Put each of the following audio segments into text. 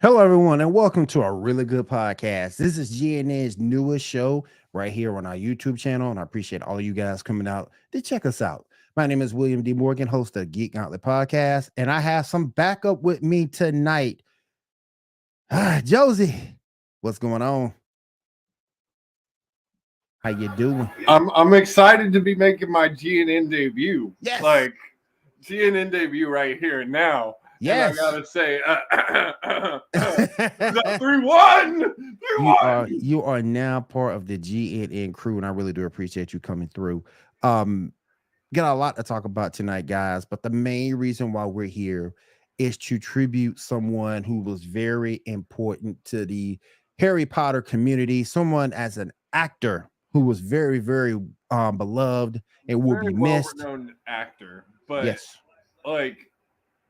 Hello, everyone, and welcome to our Really Good Podcast. This is GNN's newest show right here on our YouTube channel, and I appreciate all of you guys coming out to check us out. My name is William D. Morgan, host of Geek Podcast, and I have some backup with me tonight. Josie, what's going on? How you doing? I'm excited to be making my GNN debut. Yes. Like GNN debut right here and now. Yes. And I gotta say, 3-1. You are now part of the GNN crew, and I really do appreciate you coming through. Got a lot to talk about tonight, guys, but the main reason why we're here is to tribute someone who was very important to the Harry Potter community, someone as an actor who was very, very beloved and will be missed. Well-renowned actor, but Yes. like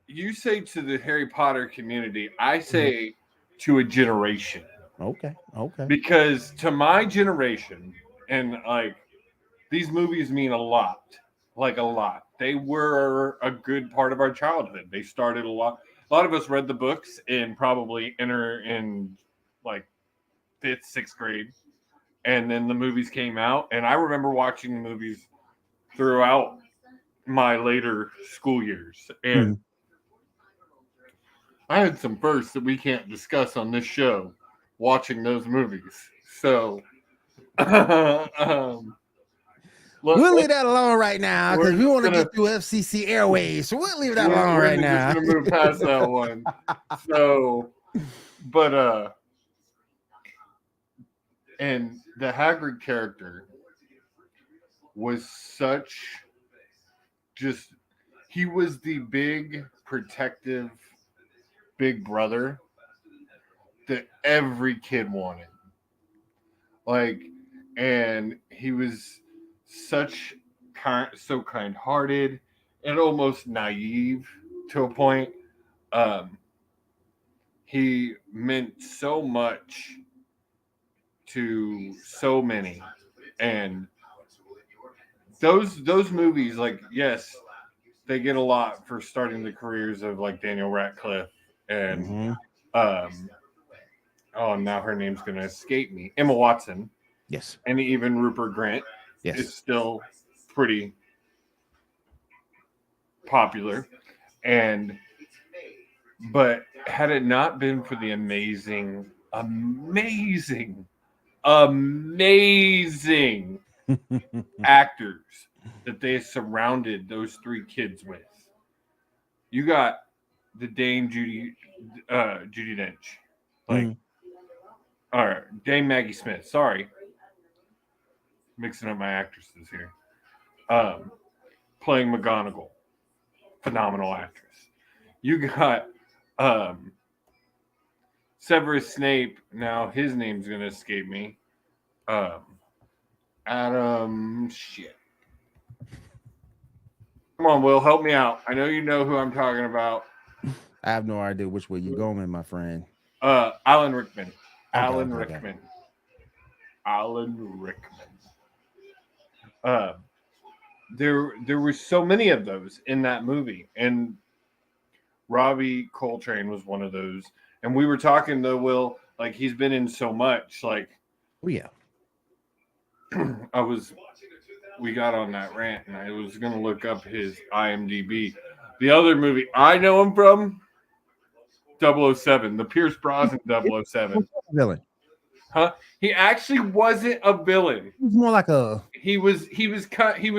you say to the Harry Potter community, I say to a generation. Okay. Because to my generation, and like these movies mean a lot. Like a lot. They were a good part of our childhood. They started a lot. A lot of us read the books and probably enter in like 5th, 6th grade. And then the movies came out. And I remember watching the movies throughout my later school years. And I had some firsts that we can't discuss on this show watching those movies. So we'll leave that alone right now because we want to get through FCC Airways. So we'll leave that alone right now. We're just going to move past that one. So, but, and the Hagrid character was he was the big, protective, big brother that every kid wanted. Like, and he was so kind-hearted and almost naive to a point. He meant so much to so many, and those movies, like, yes, they get a lot for starting the careers of like Daniel Radcliffe and now her name's gonna escape me, Emma Watson. Yes. And even Rupert Grint. Yes. Is still pretty popular. But had it not been for the amazing actors that they surrounded those three kids with. You got the Dame Judi Dench. Like, all right, Dame Maggie Smith. Sorry. Mixing up my actresses here. Playing McGonagall. Phenomenal actress. You got Severus Snape. Now his name's going to escape me. Adam. Shit. Come on, Will. Help me out. I know you know who I'm talking about. I have no idea which way you're going, my friend. Alan Rickman. Okay, Alan okay. Rickman. There were so many of those in that movie, and Robbie Coltrane was one of those. And we were talking though, Will, like he's been in so much. Like, oh yeah, we got on that rant, and I was gonna look up his IMDb. The other movie I know him from, 007, the Pierce Brosnan 007. Villain. Huh? He actually wasn't a villain. He was more like a. He was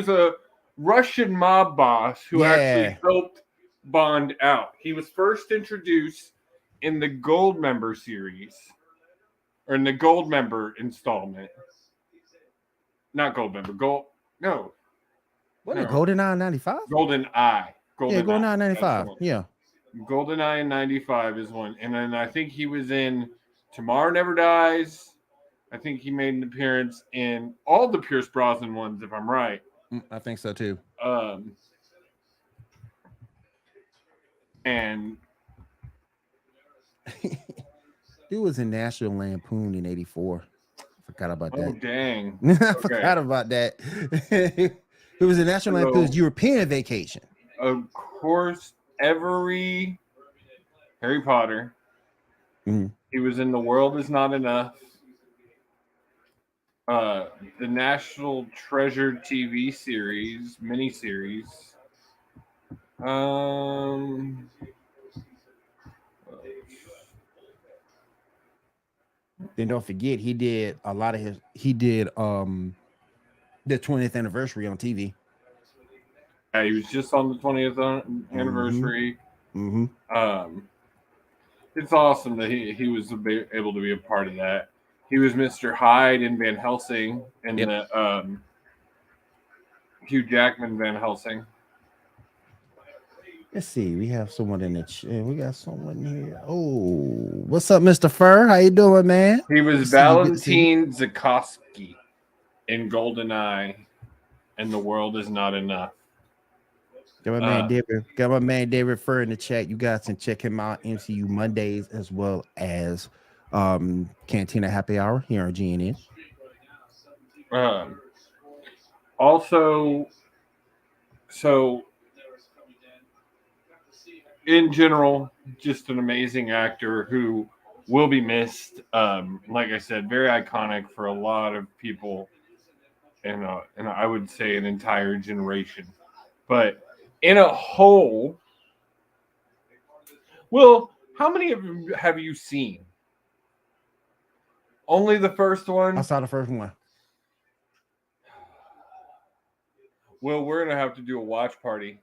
a Russian mob boss who actually helped Bond out. He was first introduced in the Gold Member series, or in the Gold Member installment. Not Gold Member. No. What? No. GoldenEye 95. GoldenEye. GoldenEye 95. Yeah. GoldenEye in 95 is one, and then I think he was in Tomorrow Never Dies. I think he made an appearance in all the Pierce Brosnan ones, if I'm right. I think so too. And he was in National Lampoon in '84. Forgot about that. Oh dang! I forgot about that. It was in National Lampoon's European Vacation. Of course, every Harry Potter Mm-hmm. He was in The World Is Not Enough, uh, the National Treasure TV series, miniseries. Um, Then don't forget he did a lot of his. He did the 20th anniversary on TV. yeah, he was just on the 20th Mm-hmm. anniversary. Mm-hmm. Um, it's awesome that he was able to be a part of that. He was Mr. Hyde in Van Helsing and Yep. the Hugh Jackman Van Helsing. Let's see. We have someone in the chat. We got someone here. Oh, what's up, Mr. Fur? How you doing, man? He Good was to see you. Good to see you. Valentine Zakoski in GoldenEye, and The World Is Not Enough. Got my man Uh, David. Got my man David Fur in the chat. You guys can check him out MCU Mondays as well as Cantina Happy Hour here on GNN. um, also, so in general, just an amazing actor who will be missed. Like I said, very iconic for a lot of people, and I would say an entire generation. But in a whole, well, how many of them have you seen? Only the first I one? saw the first one. Well, we're gonna have to do a watch party.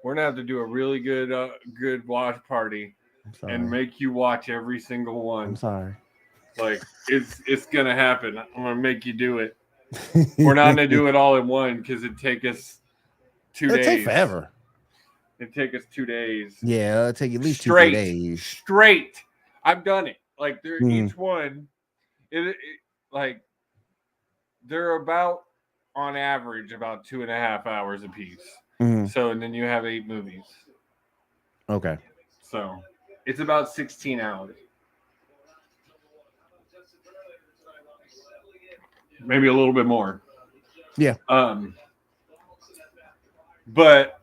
We're gonna have to do a really good watch party I'm and sorry. make you watch every single I'm one. sorry. Like it's gonna happen. I'm gonna make you do it. We're not gonna do it all in one because it'd take us two It'll take days. forever. It'd take us 2 days. Yeah, it'll take at least 2-3 Straight, days. straight. I've done it. Like they're Mhm. each one. Like they're about on average about 2.5 hours a piece. Mhm. So and then you have 8 movies. Okay. So it's about 16 hours. Maybe a little bit more. Yeah. But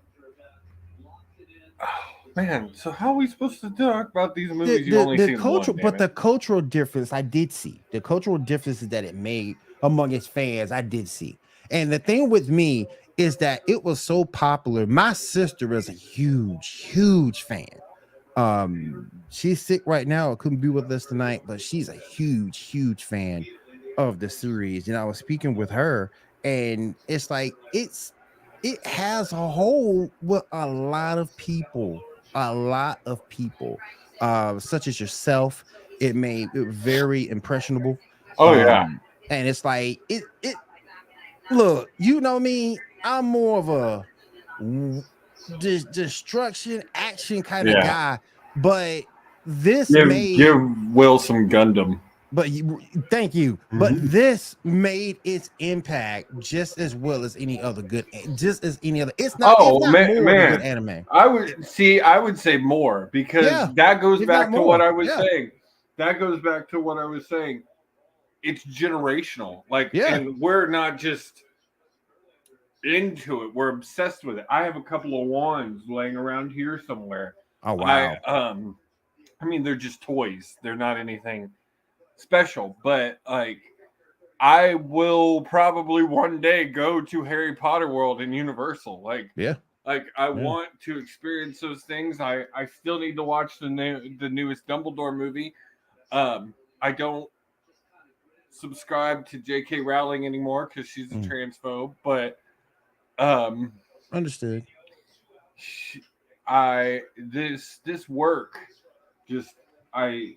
oh, man, so how are we supposed to talk about these movies? You've only The seen one, cultural, damn but it. the cultural difference I did see. The cultural differences that it made among its fans, I did see. And the thing with me is that it was so popular. My sister is a huge fan. She's sick right now, couldn't be with us tonight, but she's a huge fan of the series. And I was speaking with her, and it's like it has a hold with a lot of people, such as yourself. It made it very impressionable. Oh yeah. And it's like it look, you know me, I'm more of a destruction action kind of Yeah. guy, but this Give made Will some Gundam. but you, thank you, but this made its impact just as well as any other good, just as any other. It's not, if Oh not more than good man. anime. I would say more because Yeah, that goes if not back to what more. I was Yeah, saying. That goes back to what I was saying. It's generational. Like, yeah. and we're not just into it. We're obsessed with it. I have a couple of wands laying around here somewhere. Oh I wow. um I mean they're just toys. They're not anything special, but like I will probably one day go to Harry Potter World in Universal. Yeah, Like I yeah. want to experience those things. I still need to watch the newest Dumbledore movie. I don't subscribe to J.K. Rowling anymore because she's a Mm. transphobe. But um, Understood. she, I this work just I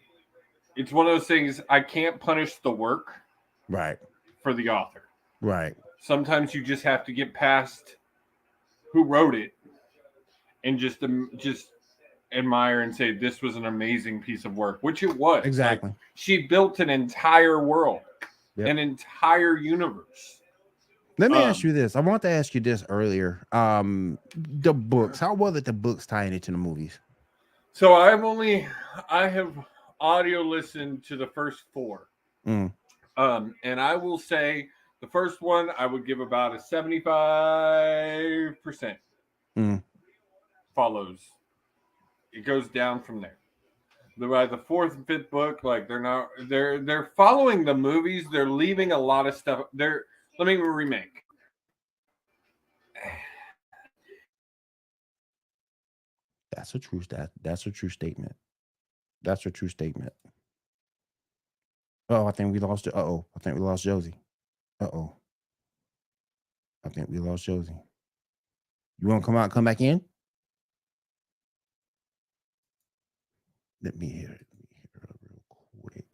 it's one of those things I can't punish the work Right, for the author. right. Sometimes you just have to get past who wrote it and just admire and say this was an amazing piece of work, which it was. Like Exactly. she built an entire world, Yep. an entire universe. Let me ask Um, you this. I want to ask you this earlier. The books. How well did the books tie into the movies? so I have audio listened to the first four. Mm, And I will say the first one I would give about a 75%. mm, Follows. It goes down from there. The fourth and fifth book, like they're following the movies. They're leaving a lot of stuff. Let me remake. That's a true stat. That's a true statement. That's a true statement. Oh, I think we lost. Oh, I think we lost Josie. Oh, I think we lost Josie. You want to come out, come back in? Let me hear it. Let me hear it real quick.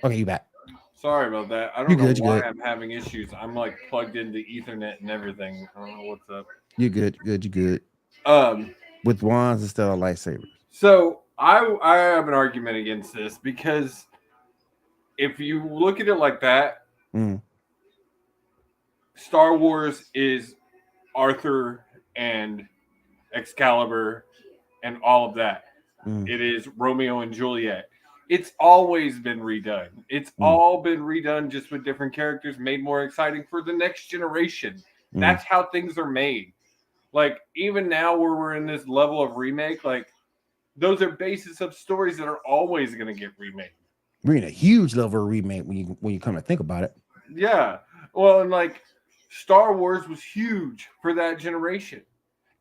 Okay, you back. Sorry about that. I You don't know good? You why good? I'm having issues. I'm like plugged into Ethernet and everything. I don't know what's up. You good? Good? You good? Um, With wands instead of lightsabers. so I have an argument against this because if you look at it like that, Mm, Star Wars is Arthur and Excalibur and all of that. mm, It is Romeo and Juliet. It's always been redone. It's mm, all been redone just with different characters, made more exciting for the next generation. mm. That's how things are made. Like, even now, where we're in this level of remake, like, those are bases of stories that are always going to get remade. We're in a huge level of remake when you come to think about it. Yeah. Well, and like, Star Wars was huge for that generation.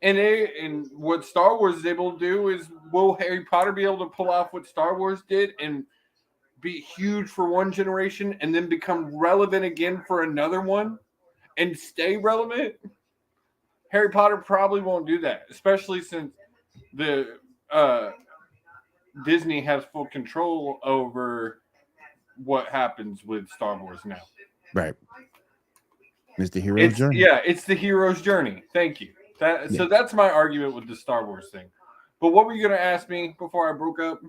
And what Star Wars is able to do is, will Harry Potter be able to pull off what Star Wars did and be huge for one generation and then become relevant again for another one and stay relevant? Harry Potter probably won't do that, especially since the uh, Disney has full control over what happens with Star Wars now. Right. It's the hero's journey. It's the hero's journey. Thank you. Yeah. So that's my argument with the Star Wars thing. But what were you gonna ask me before I broke up?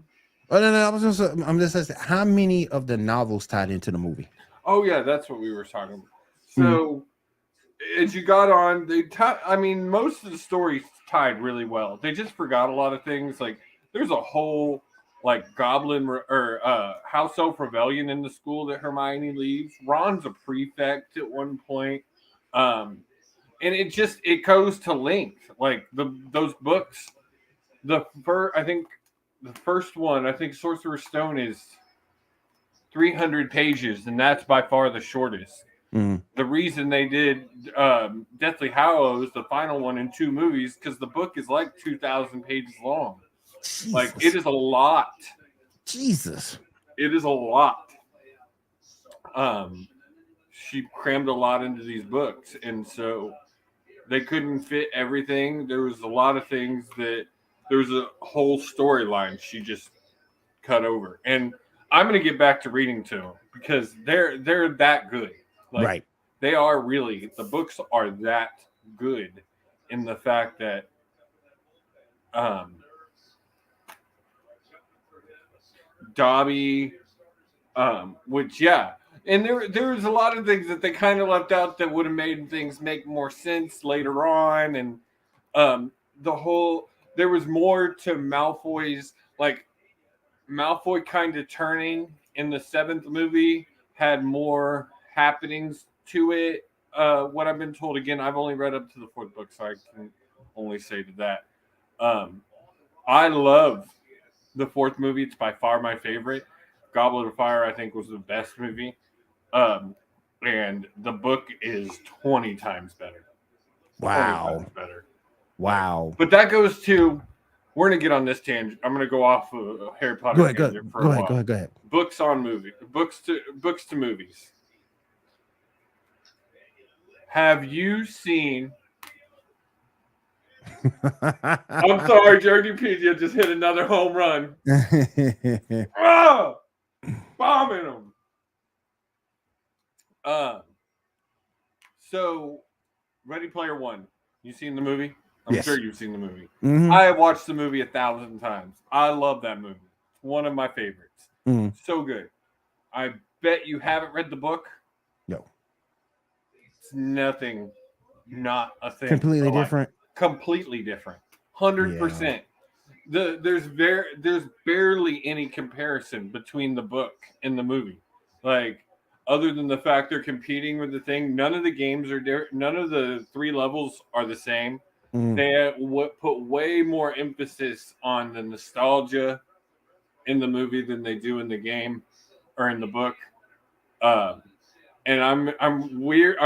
Oh no, I'm just asking, how many of the novels tied into the movie? Oh yeah, that's what we were talking about. Mm, So as you got on, I mean, most of the stories tied really well. They just forgot a lot of things. Like there's a whole like house elf rebellion in the school that Hermione leaves. Ron's a prefect at one point. Um, and it goes to length. Like those books. I think the first one, I think Sorcerer's Stone is 300 pages, and that's by far the shortest. mm. The reason they did Deathly Hallows, the final one, in two movies, because the book is like 2,000 pages long. Like it Jesus. is a lot. Jesus. It is a lot. Um, she crammed a lot into these books, and so they couldn't fit everything. There was a lot of things that there was a whole storyline she just cut over. And I'm gonna get back to reading to them because they're that good. Like Right. they are really the books are that good in the fact that um Dobby which yeah. And there's a lot of things that they kind of left out that would have made things make more sense later on. And the whole there was more to Malfoy's like Malfoy kind of turning in the seventh movie had more happenings to it. What I've been told, again, I've only read up to the fourth book, so I can only say to that. Um, I love the fourth movie. It's by far my favorite. Goblet of Fire, I think, was the best movie. Um, and the book is 20 times better. 20 Wow. times better. Wow. But that goes to we're gonna get on this tangent. I'm gonna go off a Harry Go Potter ahead. Go, tangent for go a ahead. Go while. ahead. Go ahead. Books on movie, books to movies. Have you seen? I'm sorry, Journeypedia just hit another home run. Oh, bombing them. Uh, so Ready Player One. You seen the movie? I'm Yes. sure you've seen the movie. Mm-hmm. I have watched the movie 1,000 times. I love that movie. It's one of my favorites. Mm. So good. I bet you haven't read the book. No. It's nothing, not a thing. Completely different. Completely different. Yeah. 100%. There's barely any comparison between the book and the movie. Like other than the fact they're competing with the thing, none of the games are none of the three levels are the same. Mm. They put way more emphasis on the nostalgia in the movie than they do in the game or in the book. Um, and I'm weird.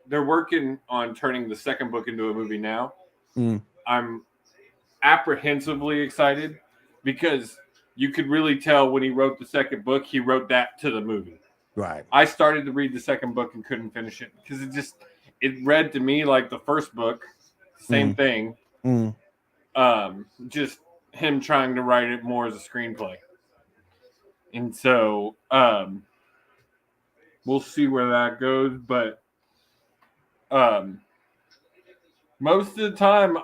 They're working on turning the second book into a movie now. Mm. I'm apprehensively excited because you could really tell when he wrote the second book, he wrote that to the movie. Right. I started to read the second book and couldn't finish it because it read to me like the first book, same thing. Just him trying to write it more as a screenplay. And so we'll see where that goes. But most of the time,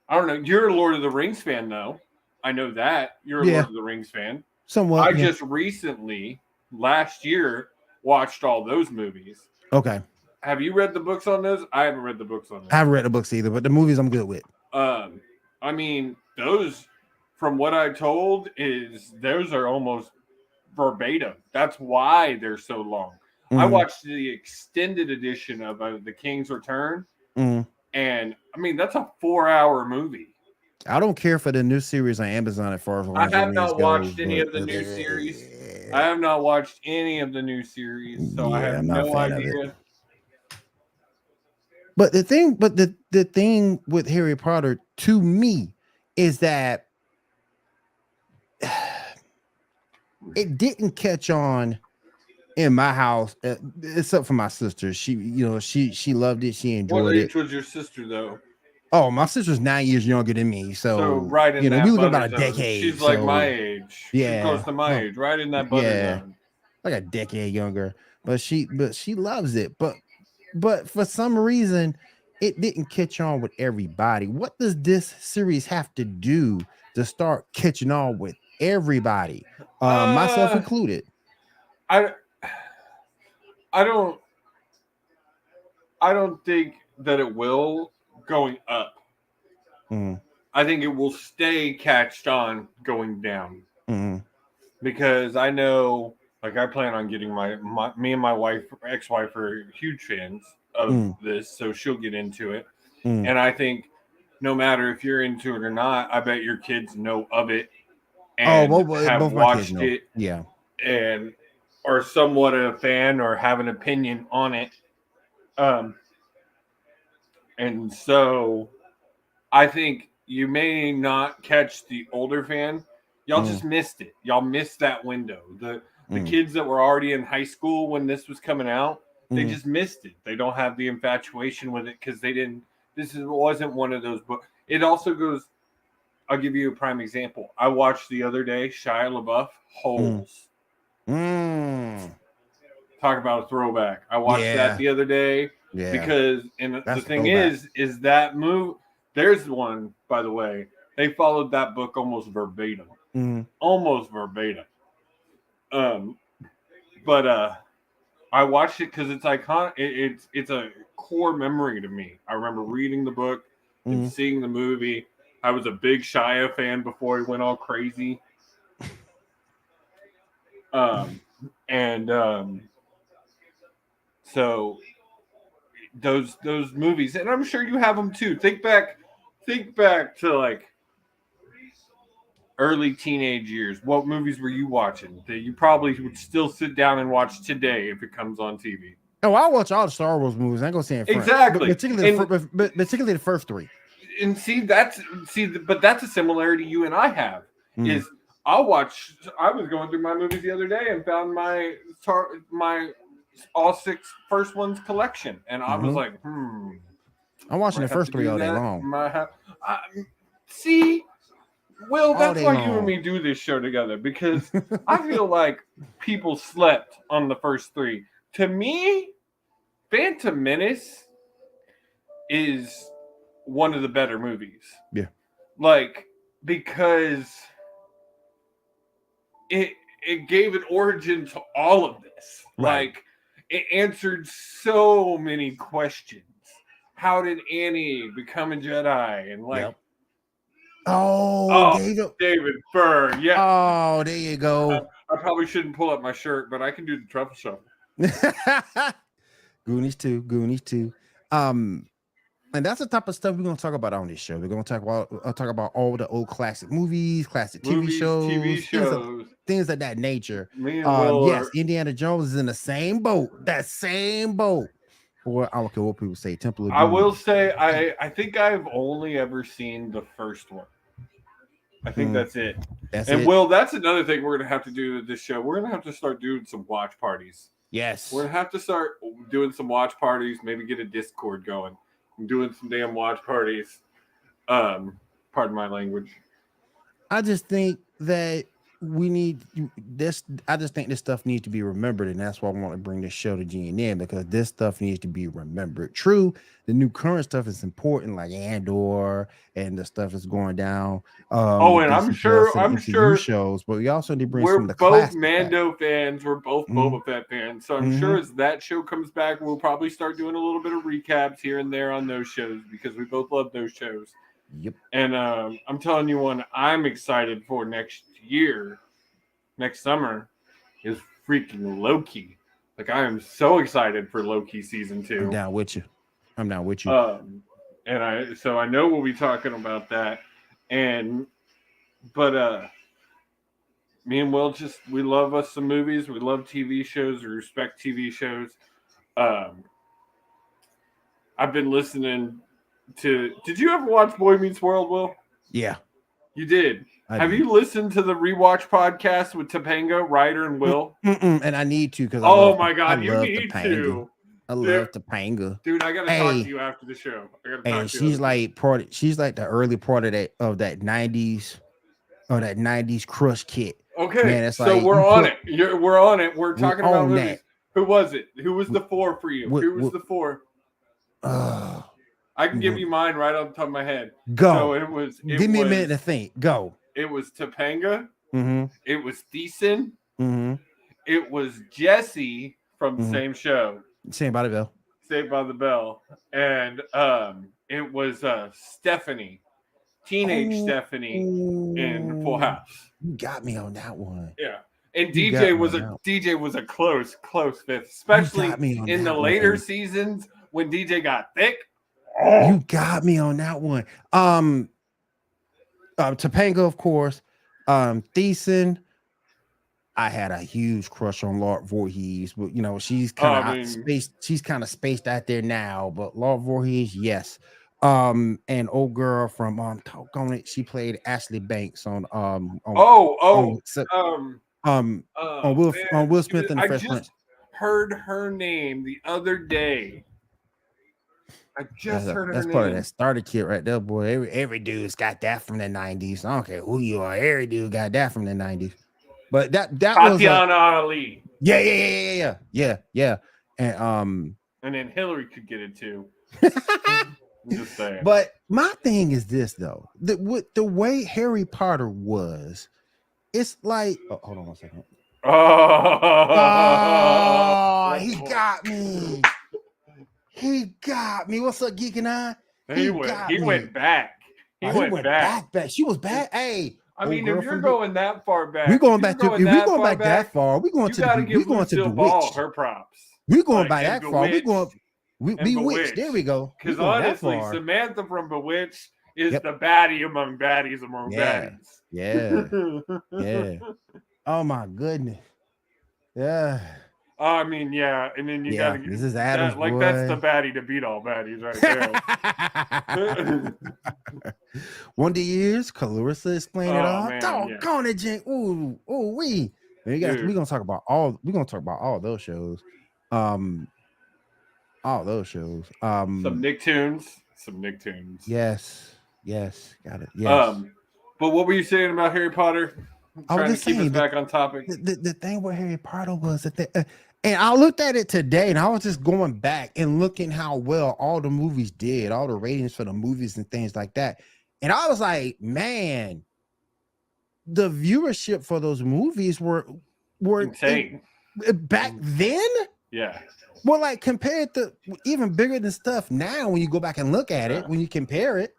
I don't know. You're a Lord of the Rings fan, though. I know that. You're a Lord of the Rings fan. Somewhat. I just recently, last year, watched all those movies. Okay. Have you read the books on those? I haven't read the books on those. I haven't read the books either, but the movies I'm good with. I mean, those, from what I told, those are almost verbatim. That's why they're so long. I watched the extended edition of The King's Return, and I mean, that's a 4-hour movie. I don't care for the new series on Amazon as far as I have not watched any of the new series. I have not watched any of the new series, so I have no idea. But the thing with Harry Potter to me is that it didn't catch on in my house, except for my sister. She loved it. She enjoyed it. What age was your sister, though? Oh, my sister's 9 years younger than me, so right in that we look about a zone. decade. She's like my age. Yeah, she's close to my age, right in that butter zone. Like a decade younger. But she loves it. But for some reason, it didn't catch on with everybody. What does this series have to do to start catching on with everybody, myself included? I don't think that it will going up. I think it will stay catched on going down. Because I know, like, I plan on getting me and my ex-wife are huge fans of this, so she'll get into it. And I think no matter if you're into it or not, I bet your kids know of it and have watched it. Yeah. And are somewhat a fan or have an opinion on it. And so I think you may not catch the older fan. Y'all just missed it. Y'all missed that window. The kids that were already in high school when this was coming out, they just missed it. They don't have the infatuation with it because they didn't. Wasn't one of those books. It also goes. I'll give you a prime example. I watched the other day Shia LaBeouf, Holes. Talk about a throwback. I watched that the other day because, and the thing is that move. There's one, by the way. They followed that book almost verbatim. Almost verbatim. But I watched it because it's iconic. It's a core memory to me. I remember reading the book and seeing the movie. I was a big Shia fan before he went all crazy. So those movies, and I'm sure you have them too. Think back to like early teenage years. What movies were you watching that you probably would still sit down and watch today if it comes on TV? Oh, I watch all the Star Wars movies. I ain't gonna say in front. Exactly, particularly the first three. And but that's a similarity you and I have. Is I was going through my movies the other day and found my all 6 first ones collection, and I was like, I'm watching the first 3 all day long. See, Will, that's why you and me do this show together, because I feel like people slept on the first 3. To me, Phantom Menace is one of the better movies. Yeah. Like, because it gave an origin to all of this. Right. Like, it answered so many questions. How did Annie become a Jedi? And like, David Byrne. Yeah. Oh, there you go. I probably shouldn't pull up my shirt, but I can do the truffle shuffle. Goonies too. And that's the type of stuff we're gonna talk about on this show. We're gonna talk about all the old classic movies, classic TV Movies, TV shows, shows. things of that nature. Me and Will Yes, are. Indiana Jones is in the same boat. That same boat. Or I don't care what people say. Temple of I will Doom. say, I think I've only ever seen the first one. I think Mm, that's it. that's And it. Will, that's another thing we're gonna have to do with this show. We're gonna have to start doing some watch parties. We're Yes. gonna have to start doing some watch parties. Maybe get a Discord going. I'm doing some damn watch parties. Pardon my language. I just think that we need this. I just think this stuff needs to be remembered, and that's why I want to bring this show to GNN because this stuff needs to be remembered. True, the new current stuff is important, like Andor and the stuff that's going down Oh, with and DC Plus and I'm MCU sure shows, but we also need to bring we're some of the both classics back. Mando fans. We're both Mhm, Boba Fett fans. So I'm mhm. sure as that show comes back, we'll probably start doing a little bit of recaps here and there on those shows because we both love those shows. Yep. And I'm telling you one I'm excited for next year, next summer, is freaking Loki. Like I am so excited for Loki season I'm 2. down with you. I'm down with you. And I know we'll be talking about that. And but me and Will we love us some movies. We love TV shows. We respect TV shows. Um, I've been listening to. Did you ever watch Boy Meets World, Will? Yeah, You did. I Have did. you listened to the rewatch podcast with Topanga, Ryder, and Will? And I need to because Oh my I God, you love need Topanga. to. I Dude, love Topanga. dude, I gotta talk to Hey, you after the show. I gotta talk and to you she's after the show. like she's like the early part of that 90s or that 90s crush kit. Okay, Man, it's so like we're you on put it. We're on it. We're we talking about own movies. that. Who was it? Who was We, the 4 for you? we, Who was we, the 4? uh, I can give we- you mine right off the top of my head. So go. it was Give me a minute to think. Go. Topanga, Mm-hmm. it was Thiessen, Mm-hmm. it was Jesse from the Mm-hmm. same show, Same body Bill. Saved by the Bell, and it was Stephanie, teenage Oh, Stephanie in Full House. you got me on that one. Yeah. And You got me on that one. DJ was a close fifth, You especially got me on in the that later one. seasons when DJ got thick. You got me on that one. Topanga, of course. Thiessen. I had a huge crush on Lord Voorhees, but she's kind of spaced. She's kind of spaced out there now. But Lord Voorhees, yes. And old girl from talk on it. She played Ashley Banks on on Will Smith and the I Fresh just Prince. heard her name the other day. I just heard her That's name. part of that starter kit right there, boy. Every dude's got that from the 90s. I don't care who you are. Every dude got that from the 90s. But that was Tatiana Ali. Yeah. And then Hillary could get it too. I'm just saying. But my thing is this though. The way Harry Potter was, it's like hold on one second. Oh, he got me. He got me. What's up, Geek and I? He went back. He went back. She was back. Hey, I mean, if you're going that far back, we're going back that far. We're going to the Bewitched. Her props. We're going back that far. We're going Bewitched. There we go. Because honestly, Samantha from Bewitched is the baddie among baddies baddies. Yeah. Oh my goodness. Yeah. I mean, yeah, and then you gotta this is Adam's that, like boy. that's the baddie to beat all baddies right there. Wonder Years, Clarissa explain it all. Man, Doggone it, Jen. Ooh, we gonna talk about all those shows. All those shows. Some Nicktoons. Yes, got it. Yes. But what were you saying about Harry Potter? I was just keep saying us back on topic. The thing with Harry Potter was that and I looked at it today, and I was just going back and looking how well all the movies did, all the ratings for the movies and things like that. And I was like, man, the viewership for those movies were insane back then. Yeah. Well, like compared to even bigger than stuff now, when you go back and look at it, when you compare it.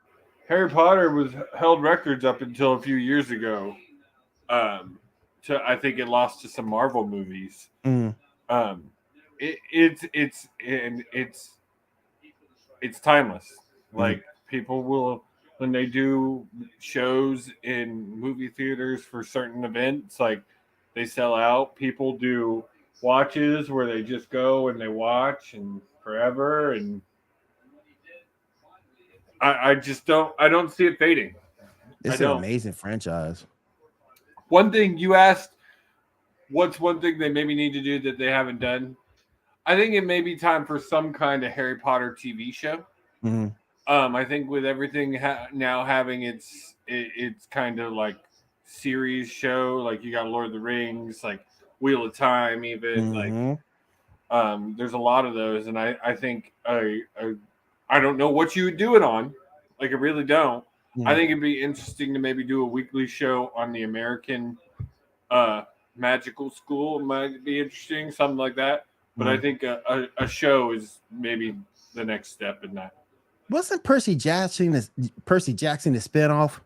Harry Potter held records up until a few years ago. I think it lost to some Marvel movies. It's timeless. Like people will, when they do shows in movie theaters for certain events, like they sell out. People do watches where they just go and they watch and forever. And I just I don't see it fading. I It's an don't. amazing franchise. One thing you asked, what's one thing they maybe need to do that they haven't done? I think it may be time for some kind of Harry Potter TV show. Mm-hmm. I think with everything now having it's kind of like series show, like you got Lord of the Rings, like Wheel of Time, even like Mm-hmm. there's a lot of those, and I think I don't know what you would do it on, like I really don't. I think it'd be interesting to maybe do a weekly show on the American uh, magical school. It might be interesting, something like that. But I think a show is maybe the next step in that. Wasn't Percy Jackson the spinoff?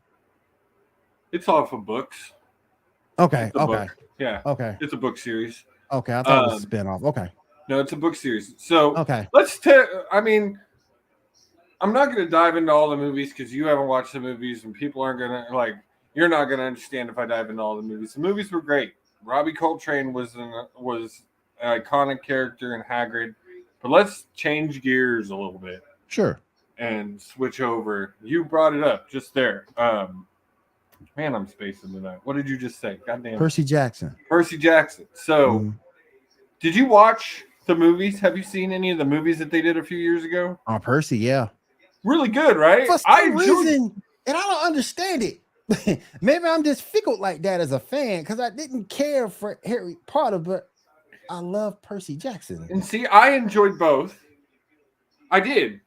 It's off of books. Okay, It's a okay, book. Yeah, okay, it's a book series. okay. I thought it was a spinoff. Okay, No, it's a book series. So okay. I mean, I'm not going to dive into all the movies because you haven't watched the movies, and people aren't going to like. You're not going to understand if I dive into all the movies. The movies were great. Robbie Coltrane was an iconic character in Hagrid. But let's change gears a little bit Sure. and switch over. You brought it up just there. Man, I'm spacing tonight. What did you just say? Goddamn. Percy Jackson. Percy Jackson. So, did you watch the movies? Have you seen any of the movies that they did a few years ago? On Percy, yeah. Really good, right? For some reason, and I don't understand it. Maybe I'm just fickle like that as a fan because I didn't care for Harry Potter, but I love Percy Jackson. And see, I enjoyed both. I did.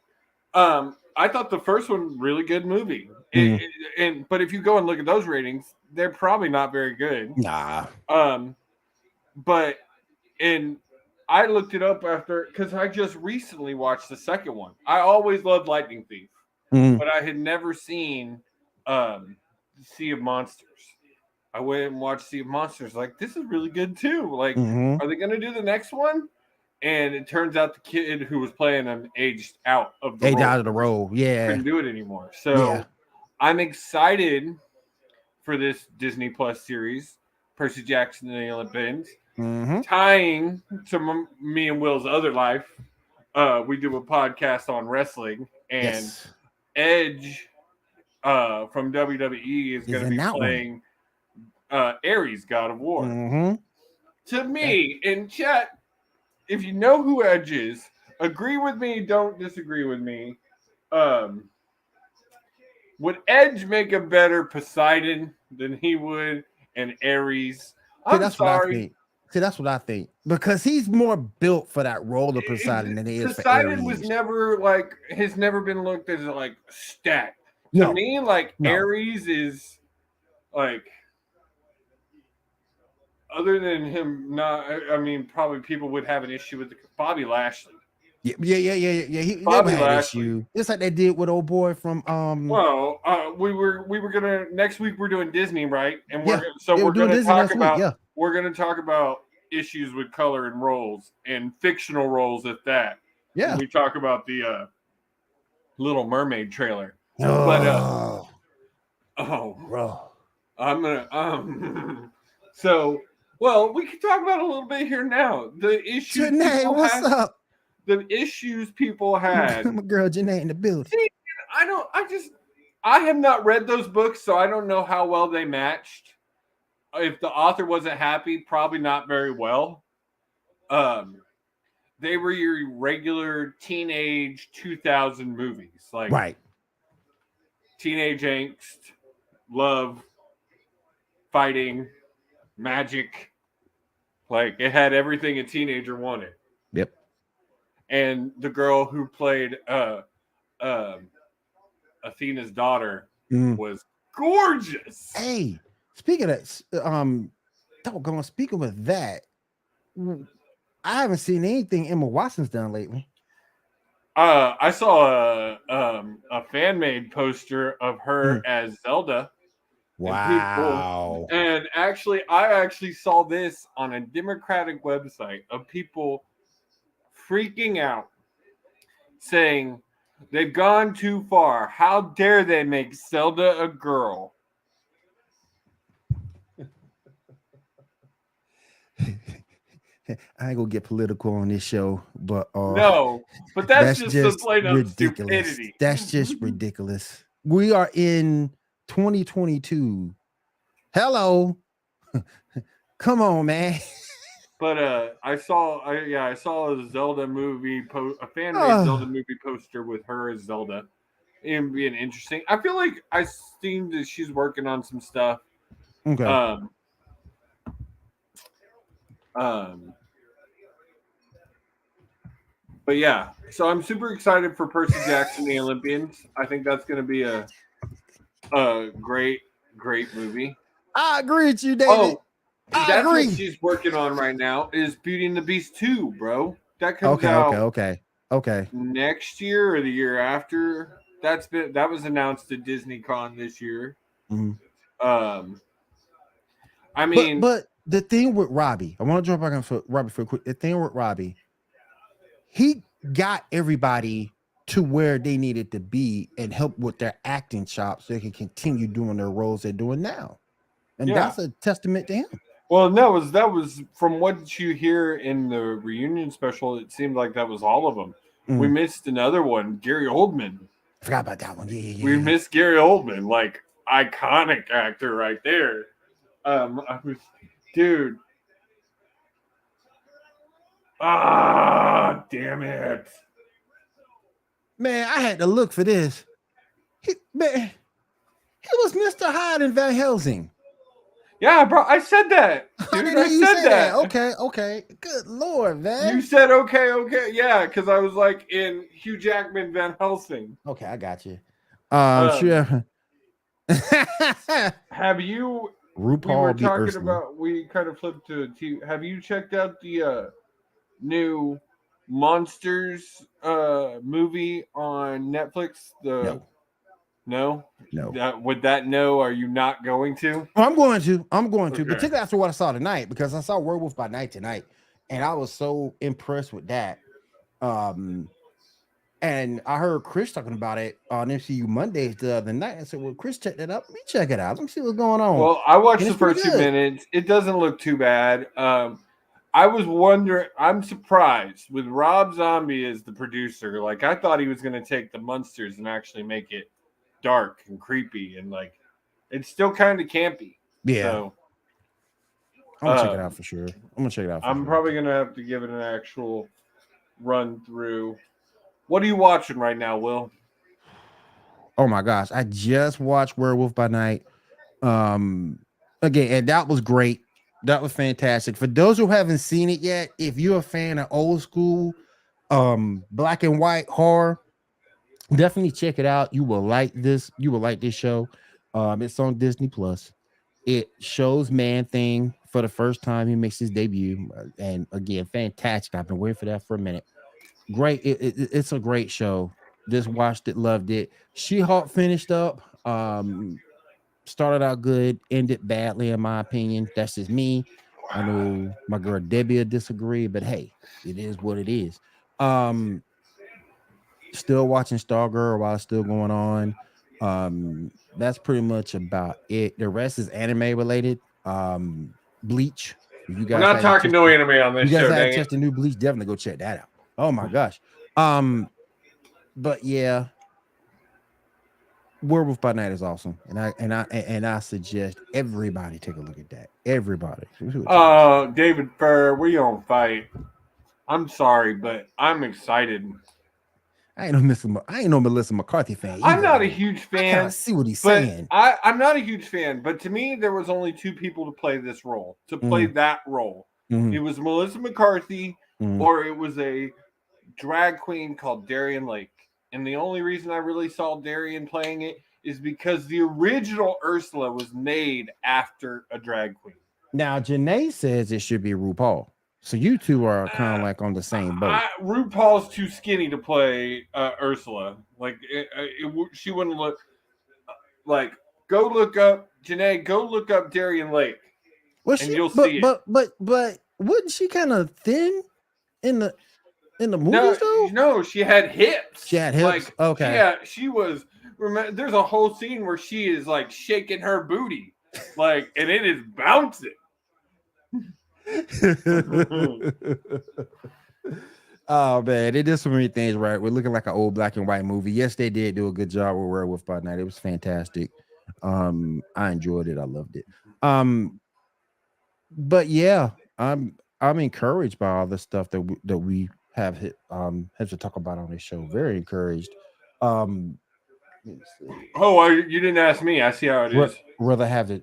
I thought the first one really good movie. But if you go and look at those ratings, they're probably not very good. Nah. But I looked it up after because I just recently watched the second one. I always loved Lightning Thief, but I had never seen Sea of Monsters. I went and watched Sea of Monsters. Like, this is really good too. Like, are they going to do the next one? And it turns out the kid who was playing them aged out of the role. Yeah. Couldn't do it anymore. So I'm excited for this Disney Plus series, Percy Jackson and the Olympians. Tying to me and Will's other life, we do a podcast on wrestling, and Edge from WWE is going to be playing Ares, God of War. To me, in chat, if you know who Edge is, agree with me, don't disagree with me. Would Edge make a better Poseidon than he would an Ares? I'm sorry. See, that's what I think. Because he's more built for that role of Poseidon than he is for Ares. Poseidon has never been looked as like stat. No. To me, Ares is like, other than him probably people would have an issue with Bobby Lashley. Yeah. He never had an issue. Just like they did with old boy from Well, we were gonna next week we're doing Disney, right? And we're gonna talk about issues with color and roles and fictional roles at that. Yeah. When we talk about the Little Mermaid trailer. Bro. I'm gonna so well, we can talk about it a little bit here now. The issues. Janae, what's up? The issues people had. My girl Janae in the building. See, I have not read those books, so I don't know how well they matched. If the author wasn't happy, probably not very well. They were your regular teenage 2000 movies, like teenage angst, love, fighting, magic. Like, it had everything a teenager wanted. Yep. And the girl who played Athena's daughter was gorgeous. Hey, speaking of speaking of that, I haven't seen anything Emma Watson's done lately. I saw a fan made poster of her as Zelda. Wow. And I saw this on a Democratic website of people freaking out saying, They've gone too far. How dare they make Zelda a girl? I ain't gonna get political on this show, but No, but that's that's just the just plain up ridiculous. stupidity. That's just ridiculous. We are in 2022. Hello. Come on, man. But I saw a Zelda movie, a fan made Zelda Oh, movie poster with her as Zelda. It being interesting. I feel like I seen that she's working on some stuff. okay. Um, um, but yeah, so I'm super excited for Percy Jackson, the Olympians. I think that's going to be a great movie. I agree with you, David. Oh, I that's what agree. she's working on right now is Beauty and the Beast 2, bro. That comes Okay, okay, out okay. Okay. next year or the year after. That was announced at Disney Con this year. Mhm. Um, I But mean, but the thing with Robbie, I want to jump back on for Robbie for a quick. The thing with Robbie, he got everybody to where they needed to be and help with their acting chops so they can continue doing their roles they're doing now. And yeah. that's a testament to him. Well, that was from what you hear in the reunion special. It seemed like that was all of them. We Mm. missed another one, Gary Oldman. I forgot about that one. Yeah, We yeah, yeah. missed Gary Oldman, like iconic actor right there. I was, dude. Ah, damn it. Man, I had to look for this. Man, he was Mr. Hyde in Van Helsing. Yeah, bro, I said that, I dude. didn't I hear you said say that. that. Okay, okay. Good Lord, You man. said okay, yeah, because I was like in Hugh Jackman Van Helsing. Okay, I got you. Um, Sure. have you? We were RuPaul be talking Ursula. about. We kind of flipped to TV. Have you checked out the new Monsters movie on Netflix? The No, no, no. would that no? Are you not going to? Oh, I'm going to. I'm going to, Okay. particularly after what I saw tonight, because I saw Werewolf by Night tonight, and I was so impressed with that. Um, and I heard Chris talking about it on MCU Mondays the other night. I said, "Well, Chris, check that out. Let me check it out. Let me see what's going on." Well, I watched And the it's pretty first few good. minutes. It doesn't look too bad. I was wondering. I'm surprised with Rob Zombie as the producer. Like I thought he was going to take the Munsters and actually make it dark and creepy and like it's still kind of campy. Yeah, So I'm gonna check it out um, for sure. I'm gonna check it out for I'm sure. probably going to have to give it an actual run through. What are you watching right now, Will? Oh my gosh, I just watched Werewolf by Night. Um, again, and that was great. That was fantastic. For those who haven't seen it yet, if you're a fan of old school, black and white horror, definitely check it out. You will like this. You will like this show. It's on Disney Plus. It shows Man Thing for the first time. He makes his debut, and again, fantastic. I've been waiting for that for a minute. Great. It's a great show. Just watched it, loved it. She-Hulk finished up. Started out good, ended badly, in my opinion. That's just me. I know my girl Debbie will disagree, but hey, it is what it is. Um, Still watching Stargirl while it's still going on. That's pretty much about it. The rest is anime related. Bleach. If you We're guys not had a talking chance no to, anime on you this guys show, had a dang it. chance to new Bleach, definitely go check that out. Oh my gosh. Um, but yeah, Werewolf by Night is awesome, and I suggest everybody take a look at that. Everybody, see what you guys think. David Fur, we don't fight. I'm sorry, but I'm excited. I ain't no Melissa McCarthy fan I'm either, not a though. huge I kind of fan, see what he's but saying. I'm not a huge fan. But to me, there was only two people to play this role, to play Mm, that role. mm, It was Melissa McCarthy, mm. or it was a drag queen called Darian Lake. And the only reason I really saw Darian playing it is because the original Ursula was made after a drag queen. Now, Janae says it should be RuPaul. So you two are kind of like on the same boat. RuPaul's too skinny to play Ursula. Like she wouldn't look like. Go look up Janae. Go look up Darian Lake, Well, and she you'll see it. but wasn't she kind of thin in the? In the No, movies though? no, she had She hips. had hips. Like Okay. she was. Remember, there's a whole scene where she is like shaking her booty, like, and it is bouncing. Oh man, they did so many things right. We're looking like an old black and white movie. Yes, they did do a good job with Werewolf by Night. It was fantastic. I enjoyed it. I loved it. Um, but yeah, I'm encouraged by all the stuff that we have to talk about on this show. Very encouraged. Um, let me see. Oh, you didn't ask me. I see how it is. Rather have the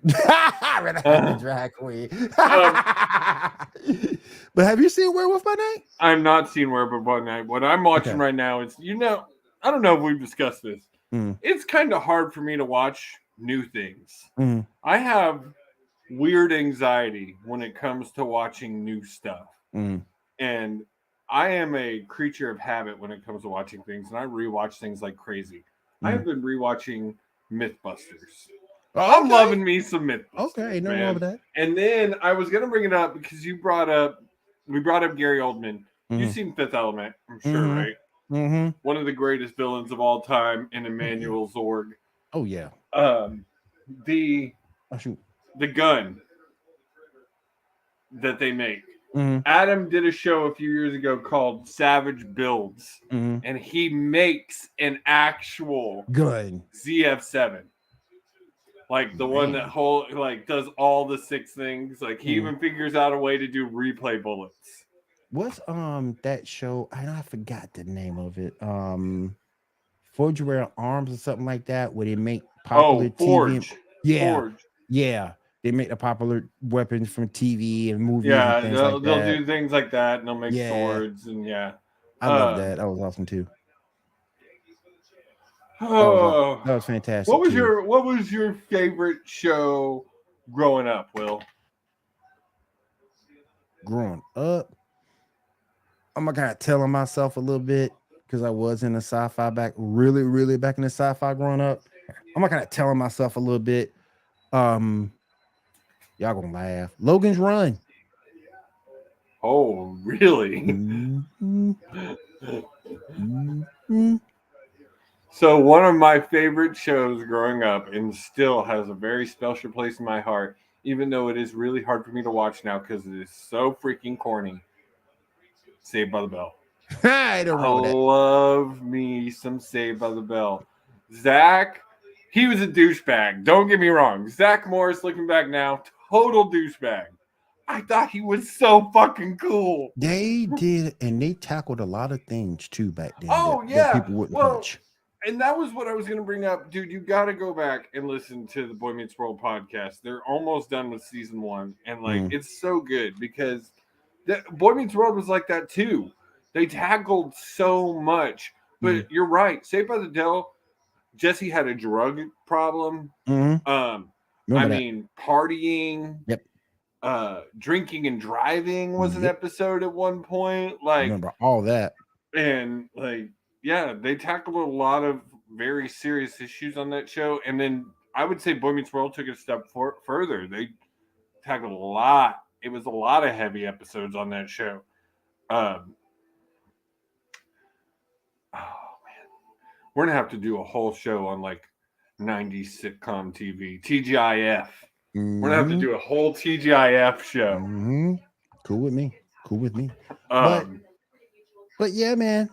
rather have the Uh, drag queen. um, But have you seen Werewolf by Night? I'm not seeing Werewolf by Night. What I'm watching Okay. right now is, I don't know if we've discussed this. Mm, It's kind of hard for me to watch new things. mm, I have weird anxiety when it comes to watching new stuff. mm, And I am a creature of habit when it comes to watching things, and I rewatch things like crazy. I mm. have been rewatching Mythbusters. Oh, I'm okay. loving me some Okay, Mythbusters, no wrong man. with that. And then I was gonna bring it up because we brought up Gary Oldman. You've Mm, seen Fifth Element, I'm sure, mm-hmm, right? mm-hmm. One of the greatest villains of all time in Emmanuel Zorg. Oh yeah. Um, the Oh shoot. the gun that they make. Mm-hmm, Adam did a show a few years ago called Savage Builds, mm-hmm. and he makes an actual Good ZF7, like the one that man. does all the 6 things. Like he Mm. even figures out a way to do replay bullets. What's that show? I forgot the name of it. Forge Your Arms or something like that, where they make popular Oh, TV. Yeah, Forge. yeah. They make the popular weapons from TV and movies and Yeah, things like they'll that. do things like that, and they'll make Yeah, swords, and yeah. I love Um, that. That was awesome too. That was awesome. oh, That was fantastic too. what was your favorite show growing up, Will? Growing up, I'm kind of telling myself a little bit because I was in the sci-fi back, really, really back in the sci-fi growing up. I'm kind of telling myself a little bit. Um, y'all gonna laugh. Logan's Run. Oh, really? Mhm, mhm. So one of my favorite shows growing up, and still has a very special place in my heart, even though it is really hard for me to watch now because it is so freaking corny. Saved by the Bell. Ain't no I wrong with that. love me some Saved by the Bell. Zach, he was a douchebag. Don't get me wrong. Zach Morris, looking back now, total douchebag. I thought he was so fucking cool. They did, and they tackled a lot of things too back then Oh that yeah. people wouldn't Well, touch. and that was what I was going to bring up, dude. You got to go back and listen to the Boy Meets World podcast. They're almost done with season 1, and like Mm, it's so good because Boy Meets World was like that too. They tackled so much, mm, but you're right. Saved by the Bell, Jesse had a drug problem. mm. Um, I Remember that? mean, partying, Yep. drinking and driving was an Yep. episode at one point. Like, Remember all that. and like, yeah, they tackled a lot of very serious issues on that show. And then I would say Boy Meets World took it a step further. They tackled a lot. It was a lot of heavy episodes on that show. Um, oh man, we're gonna have to do a whole show on like 90s sitcom TV, TGIF. We're gonna have to Hmm. do a whole TGIF show. Hmm. Cool with me. Cool with me. But Um, but yeah, man.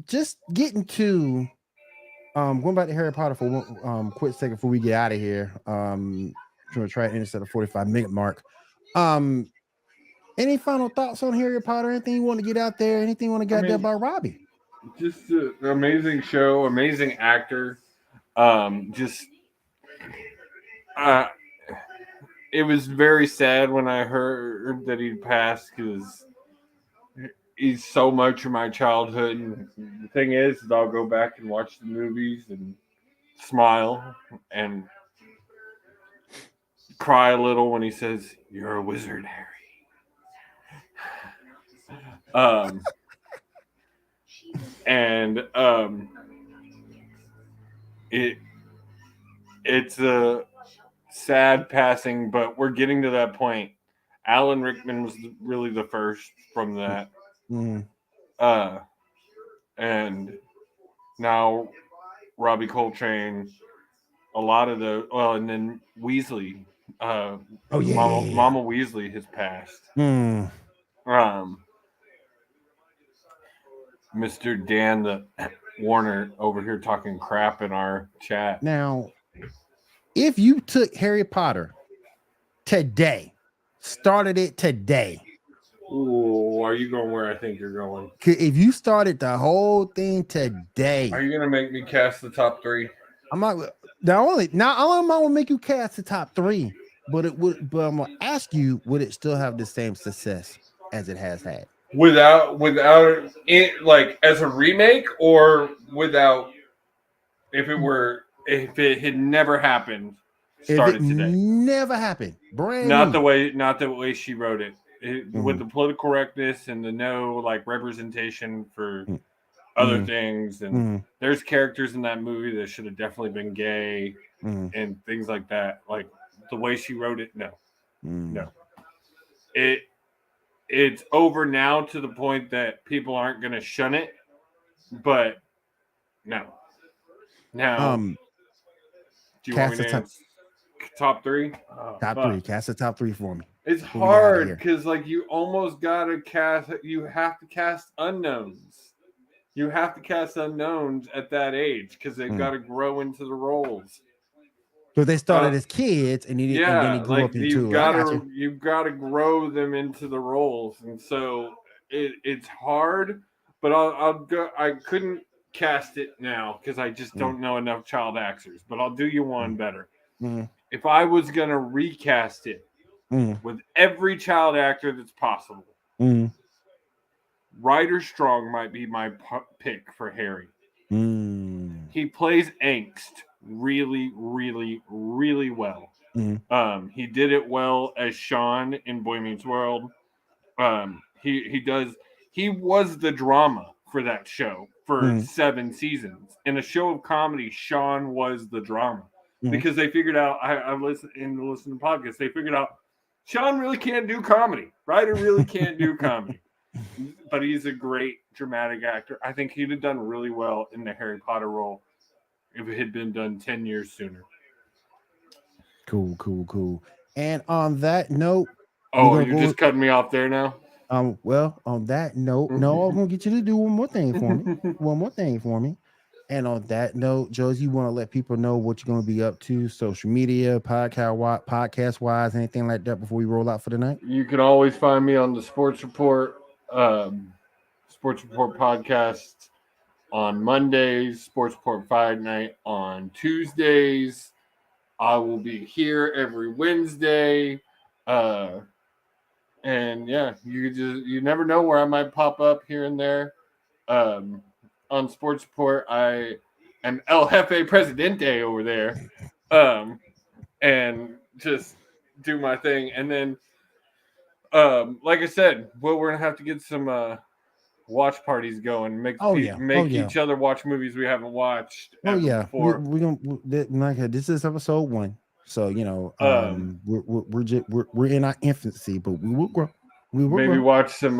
Just getting to going back to Harry Potter for one quick second before we get out of here. Trying to try to intercept the 45-minute mark. Um, any final thoughts on Harry Potter? Anything you want to get out there? Anything you want to I get there mean, about Robbie? just an amazing show, amazing actor. Just uh, it was very sad when I heard that he'd passed because he's so much of my childhood. And the thing is I'll go back and watch the movies and smile and cry a little when he says, "You're a wizard, Harry." Um, and it it's a sad passing, but we're getting to that point. Alan Rickman was really the first from that. Mm, Uh, and now Robbie Coltrane, a lot of and then Weasley, uh, Oh yeah, yeah, Mama, yeah. Mama Weasley has passed. Mm. Um, Mr. Dan the Warner over here talking crap in our chat. Now, if you took Harry Potter today, started it today, Ooh, are you going where I think you're going? if you started the whole thing Are today, you gonna make me cast the top three? I'm not not only am I gonna make you cast the top three, but I'm gonna ask you, would it still have the same success as it has had? Without it, like as a remake, or without if it had never happened, If it started today. never happened, brand new. Not the way she wrote it. With Mm-hmm. the political correctness and the no like representation for other Mm-hmm. things, and Mm-hmm. there's characters in that movie that should have definitely been gay Mm-hmm. and things like that. Like the way she wrote it, no, Mm-hmm. no. It it's over now to the point that people aren't going to shun it, but no. Now, Um, do you want me cast the to top answer top three? Oh, top fuck. three. Cast the top three for me. It's Before we get out of hard here. because like you almost gotta cast. You have to cast unknowns. You have to cast unknowns at that age because they've got to grow into the roles. So they Uh, started as kids and then they yeah, grew like up into it. I got you. you've got to grow them into the roles, and so it's hard. But I'll go. I couldn't cast it now because I just Mm, don't know enough child actors. But I'll do you one mm, better. mm, If I was gonna recast it mm, with every child actor that's possible, mm, Ryder Strong might be my pick for Harry. mm, He plays angst really, really, really well. mm, He did it well as Sean in Boy Meets World. He does. He was the drama for that show for mm, 7 seasons. In a show of comedy, Sean was the drama mm. because they figured out. I listened to podcasts. They figured out Sean really can't do comedy. Ryder really can't do comedy, but he's a great dramatic actor. I think he'd have done really well in the Harry Potter role if it had been done 10 years sooner. Cool, cool, cool. And on that note, we're Oh, gonna you're go. just cutting me off there now. Well, on that note, no, I'm gonna get you to do one more thing for me. One more thing for me. And on that note, Josie, you want to let people know what you're gonna be up to, social media, podcast wise, anything like that before we roll out for the night? You can always find me on the um, Sports Report podcast on Mondays, Sports Report Fight Night on Tuesdays. I will be here every Wednesday. Uh, and yeah, you never know where I might pop up here and there. Um, on Sports Report, I am El Jefe Presidente over there. And just do my thing. And then like I said, well, we're gonna have to get some watch parties going. Oh yeah, oh Make yeah, each other watch movies we haven't watched oh ever yeah. We before. we gonna like this is episode one, so we're in our infancy, but we will grow. We will Maybe grow. watch some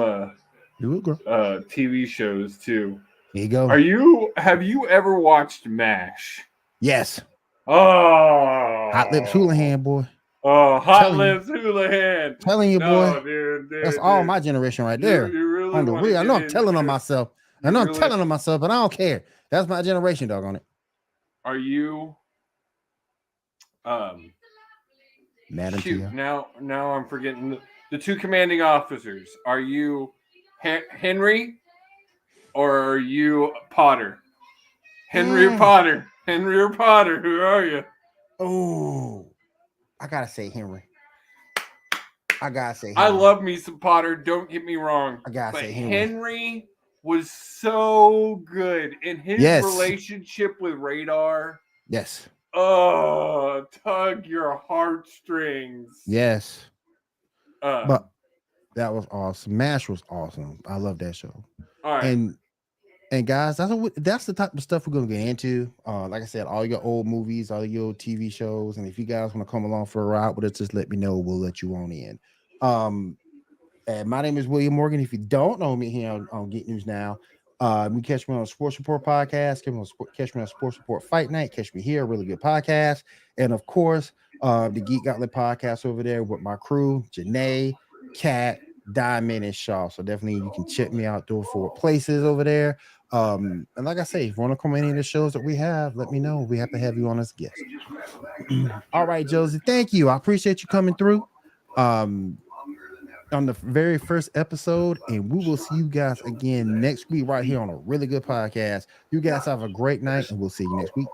We will grow. TV shows too. There you go. Have you ever watched MASH? Yes, Hot Lips Oh, Houlihan, boy. Hot Telling you, Lips Houlihan. telling you, boy. No, That's dude, all dude. my generation right there. You really On the want to real, I get know I'm telling on into myself. I you know I'm really telling on myself, but I don't care. That's my generation, dog on it. are you um Madam shoot, Tia. now I'm forgetting the two commanding officers. Are you Henry or are you Potter? Henry or Mm. Potter? Henry or Potter? Who are you? Oh, I gotta say Henry. I gotta say I Henry. love me some Potter. Don't get me wrong, I gotta but say Henry. Henry was so good in his Yes. relationship with Radar. Yes. Oh, tug your heartstrings. Yes. Um, But that was awesome. MASH was awesome. I love that show. all right. And guys, that's the type of stuff we're gonna get into. Like I said, all your old movies, all your TV shows, and if you guys want to come along for a ride with us, just let me know. We'll let you on in. Um, And my name is William Morgan. If you don't know me here on Geek News Now, you can catch me on Sports Report Podcast, catch me on Sports Report Fight Night, catch me here, Really Good Podcast. And of course, the Geek Outlet Podcast over there with my crew, Janae, Kat, Diamond, and Shaw. So definitely you can check me out through 4 places over there. And like I say, if you want to come any of the shows that we have, let me know. We have to have you on as a guest. All right, Josie, thank you. I appreciate you coming through. On the very first episode, and we will see you guys again next week right here on a really good podcast. You guys have a great night, and we'll see you next week.